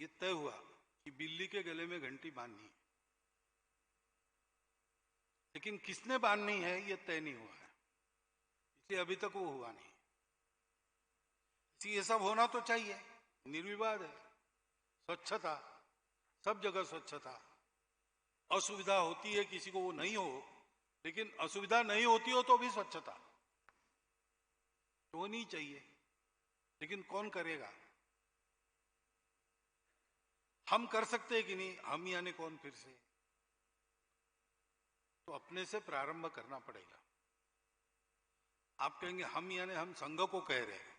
ये तय हुआ कि बिल्ली के गले में घंटी बांधनी है, लेकिन किसने बांधनी है ये तय नहीं हुआ है, इसलिए अभी तक वो हुआ नहीं। ये सब होना तो चाहिए, निर्विवाद है। स्वच्छता, सब जगह स्वच्छता। असुविधा होती है किसी को, वो नहीं हो, लेकिन असुविधा नहीं होती हो तो भी स्वच्छता तो होनी चाहिए। लेकिन कौन करेगा? हम कर सकते हैं कि नहीं? हम यानी कौन? फिर से तो अपने से प्रारंभ करना पड़ेगा। आप कहेंगे हम यानी हम संघ को कह रहे हैं।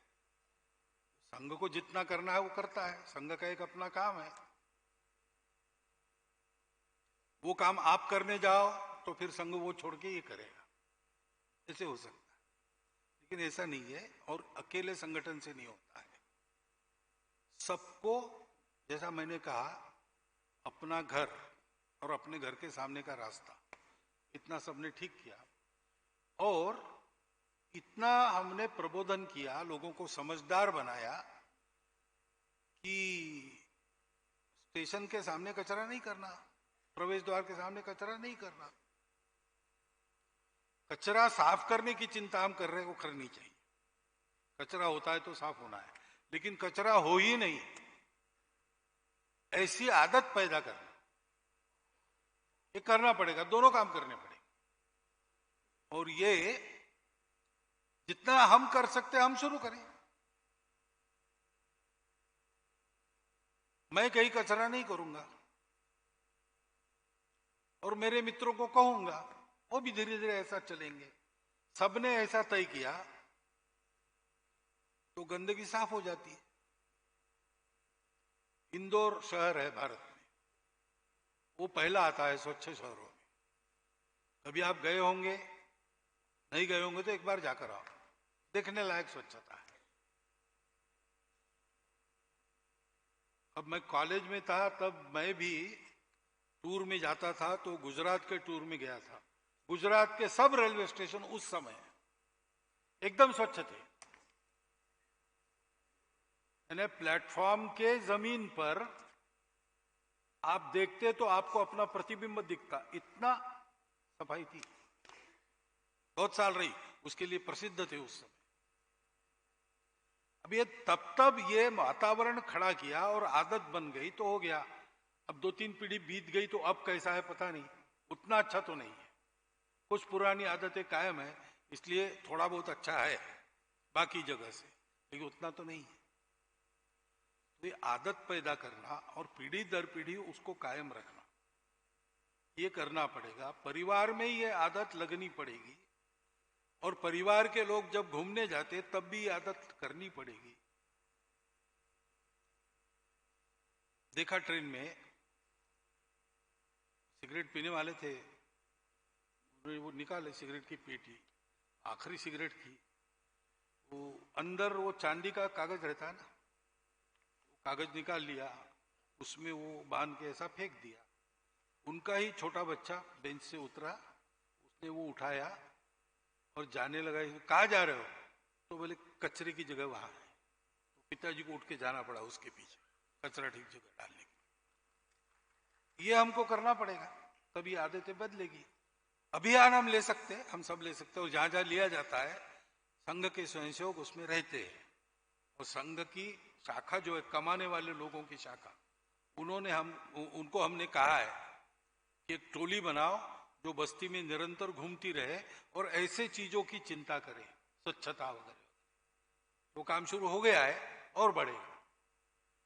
संघ को जितना करना है वो करता है, संघ का एक अपना काम है। वो काम आप करने जाओ तो फिर संघ वो छोड़ के ये करेगा, ऐसे हो सकता है। लेकिन ऐसा नहीं है, और अकेले संगठन से नहीं होता है। सबको, जैसा मैंने कहा, अपना घर और अपने घर के सामने का रास्ता, इतना सबने ठीक किया। और इतना हमने प्रबोधन किया, लोगों को समझदार बनाया कि स्टेशन के सामने कचरा नहीं करना, प्रवेश द्वार के सामने कचरा नहीं करना। कचरा साफ करने की चिंता हम कर रहे हैं, वो करनी चाहिए। कचरा होता है तो साफ होना है, लेकिन कचरा हो ही नहीं ऐसी आदत पैदा करना, ये करना पड़ेगा। दोनों काम करने पड़ेंगे। और ये जितना हम कर सकते हैं हम शुरू करें। मैं कहीं कचरा नहीं करूंगा और मेरे मित्रों को कहूंगा, वो भी धीरे धीरे ऐसा चलेंगे। सबने ऐसा तय किया तो गंदगी साफ हो जाती है। इंदौर शहर है भारत में, वो पहला आता है स्वच्छ शहरों में। कभी आप गए होंगे, नहीं गए होंगे तो एक बार जाकर आओ, देखने लायक स्वच्छता है। अब मैं कॉलेज में था, तब मैं भी टूर में जाता था, तो गुजरात के टूर में गया था। गुजरात के सब रेलवे स्टेशन उस समय एकदम स्वच्छ थे। यानी प्लेटफॉर्म के जमीन पर आप देखते तो आपको अपना प्रतिबिंब दिखता, इतना सफाई थी। बहुत साल रही, उसके लिए प्रसिद्ध थे उस समय। अब ये तब ये वातावरण खड़ा किया और आदत बन गई तो हो गया। अब 2-3 पीढ़ी बीत गई तो अब कैसा है पता नहीं, उतना अच्छा तो नहीं है। कुछ पुरानी आदतें कायम है, इसलिए थोड़ा बहुत अच्छा है बाकी जगह से, लेकिन उतना तो नहीं है। तो ये आदत पैदा करना और पीढ़ी दर पीढ़ी उसको कायम रखना, ये करना पड़ेगा। परिवार में ये आदत लगनी पड़ेगी, और परिवार के लोग जब घूमने जाते तब भी ये आदत करनी पड़ेगी। देखा ट्रेन में सिगरेट पीने वाले थे, वो निकाले सिगरेट की पेटी, आखिरी सिगरेट की, वो अंदर वो चांदी का कागज रहता है ना, वो कागज निकाल लिया, उसमें वो बांध के ऐसा फेंक दिया। उनका ही छोटा बच्चा बेंच से उतरा, उसने वो उठाया और जाने लगा। कहाँ जा रहे हो? तो बोले कचरे की जगह वहां है। तो पिताजी को उठ के जाना पड़ा उसके पीछे, कचरा ठीक जगह डालने के। ये हमको करना पड़ेगा, तभी आदतें बदलेगी। अभियान हम ले सकते हैं, हम सब ले सकते हैं, और जहां जहां लिया जाता है संघ के स्वयंसेवक उसमें रहते हैं। और संघ की शाखा जो है, कमाने वाले लोगों की शाखा, उनको हमने कहा है कि एक टोली बनाओ जो बस्ती में निरंतर घूमती रहे और ऐसे चीजों की चिंता करे, स्वच्छता वगैरह। वो काम शुरू हो गया है और बढ़ेगा,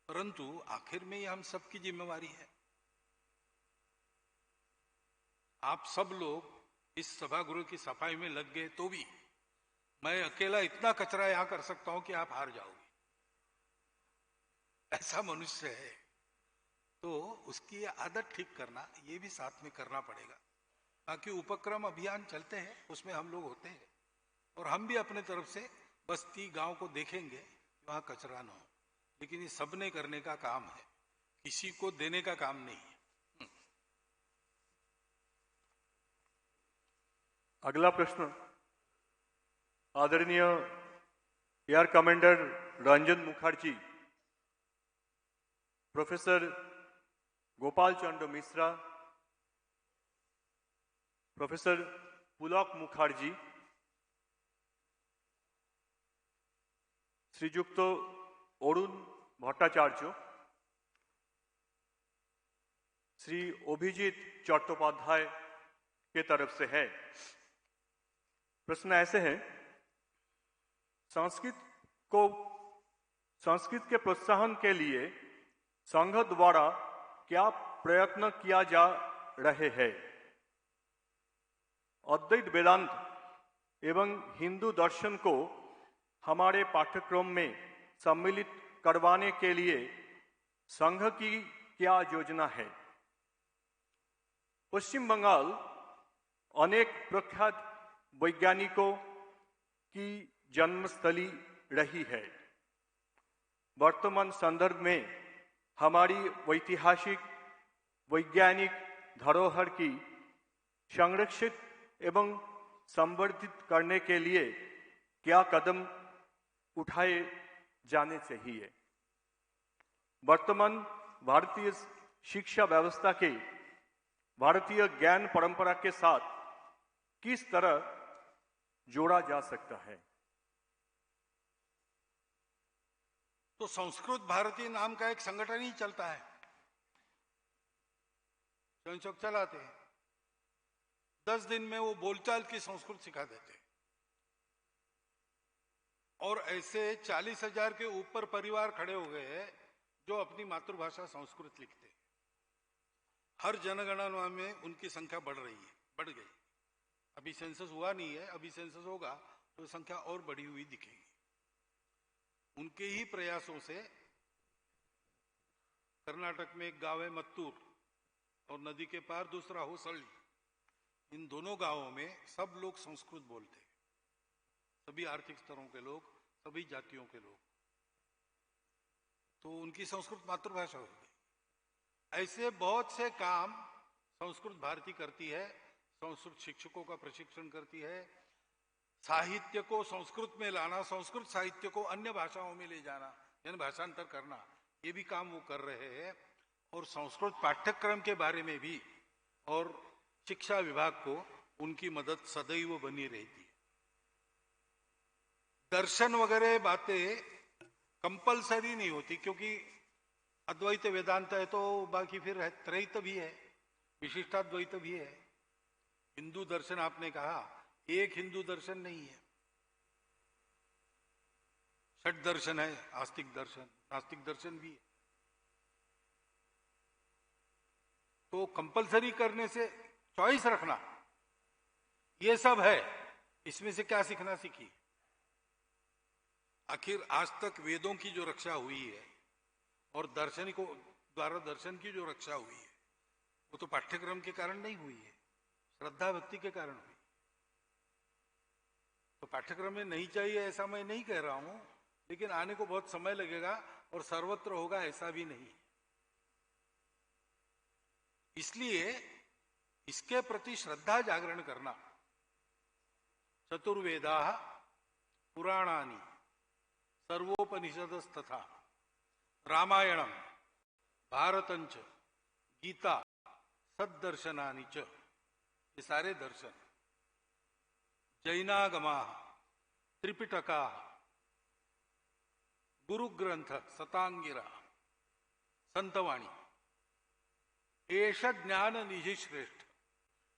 परंतु आखिर में ये हम सबकी जिम्मेवारी है। आप सब लोग इस सभागृह की सफाई में लग गए तो भी मैं अकेला इतना कचरा यहां कर सकता हूं कि आप हार जाओगे, ऐसा मनुष्य है। तो उसकी आदत ठीक करना, ये भी साथ में करना पड़ेगा। बाकी उपक्रम अभियान चलते हैं, उसमें हम लोग होते हैं, और हम भी अपने तरफ से बस्ती गांव को देखेंगे वहां कचरा ना हो। लेकिन ये सबने करने का काम है, किसी को देने का काम नहीं है। अगला प्रश्न आदरणीय air commander Ranjan Mukherjee. Professor Gopal Chandra Mishra, professor Pulak Mukherjee, Shriyukta Arun Bhattacharya, Shri Abhijit Chattopadhyay के तरफ से है। प्रश्न ऐसे है, संस्कृत के प्रोत्साहन के लिए संघ द्वारा क्या प्रयत्न किया जा रहे हैं? अद्वैत वेदांत एवं हिंदू दर्शन को हमारे पाठ्यक्रम में सम्मिलित करवाने के लिए संघ की क्या योजना है? पश्चिम बंगाल अनेक प्रख्यात वैज्ञानिकों की जन्मस्थली रही है। वर्तमान संदर्भ में हमारी ऐतिहासिक वैज्ञानिक धरोहर की संरक्षित एवं संवर्धित करने के लिए क्या कदम उठाए जाने चाहिए? वर्तमान भारतीय शिक्षा व्यवस्था के भारतीय ज्ञान परंपरा के साथ किस तरह जोड़ा जा सकता है? तो संस्कृत भारती नाम का एक संगठन ही चलता है, स्वयंसेवक चलाते हैं। 10 दिन में वो बोलचाल की संस्कृत सिखा देते हैं। और ऐसे 40,000 के ऊपर परिवार खड़े हो गए हैं जो अपनी मातृभाषा संस्कृत लिखते हैं। हर जनगणना में उनकी संख्या बढ़ गई। अभी सेंसस हुआ नहीं है, अभी सेंसस होगा तो संख्या और बढ़ी हुई दिखेगी। उनके ही प्रयासों से कर्नाटक में एक गांव है मत्तूर, और नदी के पार दूसरा हो सल्ली। इन दोनों गांवों में सब लोग संस्कृत बोलते हैं, सभी आर्थिक स्तरों के लोग, सभी जातियों के लोग। तो उनकी संस्कृत मातृभाषा हो गई। ऐसे बहुत से काम संस्कृत भारती करती है। संस्कृत शिक्षकों का प्रशिक्षण करती है, साहित्य को संस्कृत में लाना, संस्कृत साहित्य को अन्य भाषाओं में ले जाना, यानी भाषांतर करना, ये भी काम वो कर रहे हैं। और संस्कृत पाठ्यक्रम के बारे में भी और शिक्षा विभाग को उनकी मदद सदैव बनी रहती है। दर्शन वगैरह बातें कंपलसरी नहीं होती, क्योंकि अद्वैत वेदांत है तो बाकी फिर त्रैत भी है, विशिष्टाद्वैत भी है। हिंदू दर्शन आपने कहा, एक हिंदू दर्शन नहीं है, षट दर्शन है, आस्तिक दर्शन, नास्तिक दर्शन भी है। तो कंपलसरी करने से चॉइस रखना, ये सब है, इसमें से क्या सीखना सीखिए। आखिर आज तक वेदों की जो रक्षा हुई है और दार्शनिकों द्वारा दर्शन की जो रक्षा हुई है, वो तो पाठ्यक्रम के कारण नहीं हुई है, श्रद्धा भक्ति के कारण हुई। तो पाठ्यक्रम में नहीं चाहिए ऐसा मैं नहीं कह रहा हूं, लेकिन आने को बहुत समय लगेगा और सर्वत्र होगा ऐसा भी नहीं। इसलिए इसके प्रति श्रद्धा जागरण करना। चतुर्वेदा पुराणानि सर्वोपनिषदस्तथा रामायणम भारतंच गीता सद्दर्शनानि च, ये सारे दर्शन, जैनागमा त्रिपिटका गुरुग्रंथ सतांगिरा संतवाणी, एष ज्ञान निधि श्रेष्ठ,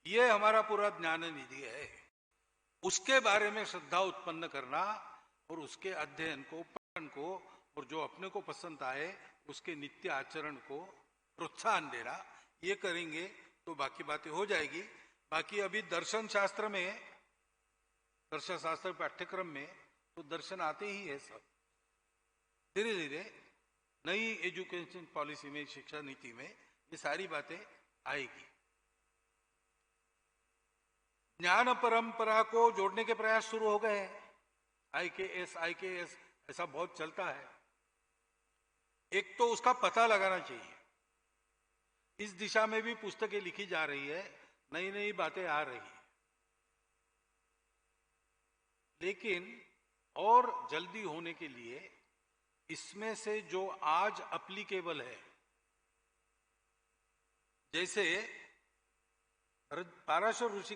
ये हमारा पूरा ज्ञान निधि है। उसके बारे में श्रद्धा उत्पन्न करना और उसके अध्ययन को, पठन को, और जो अपने को पसंद आए उसके नित्य आचरण को प्रोत्साहन देना, ये करेंगे तो बाकी बातें हो जाएगी। बाकी अभी दर्शन शास्त्र में, दर्शन शास्त्र पाठ्यक्रम में तो दर्शन आते ही है सब। धीरे धीरे नई एजुकेशन पॉलिसी में, शिक्षा नीति में ये सारी बातें आएगी। ज्ञान परंपरा को जोड़ने के प्रयास शुरू हो गए हैं। IKS ऐसा बहुत चलता है। एक तो उसका पता लगाना चाहिए। इस दिशा में भी पुस्तकें लिखी जा रही है, नई नई बातें आ रही है, लेकिन और जल्दी होने के लिए इसमें से जो आज अप्लीकेबल है, जैसे पाराशर ऋषि